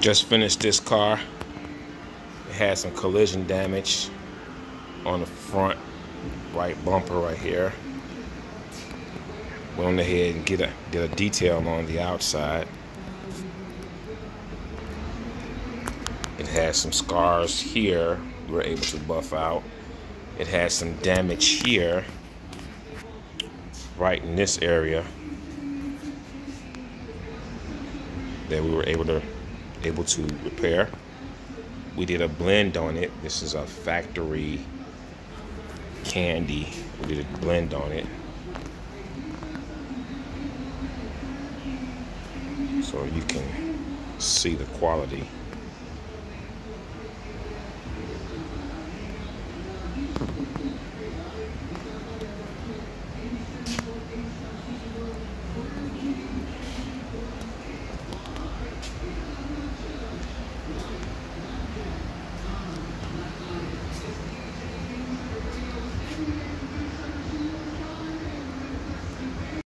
Just finished this car. It had some collision damage on the front right bumper right here. Went ahead and did a detail on the outside. It has some scars here we were able to buff out. It has some damage here, right in this area, that we were able to repair. We did a blend on it. This is a factory candy. We did a blend on it, so you can see the quality.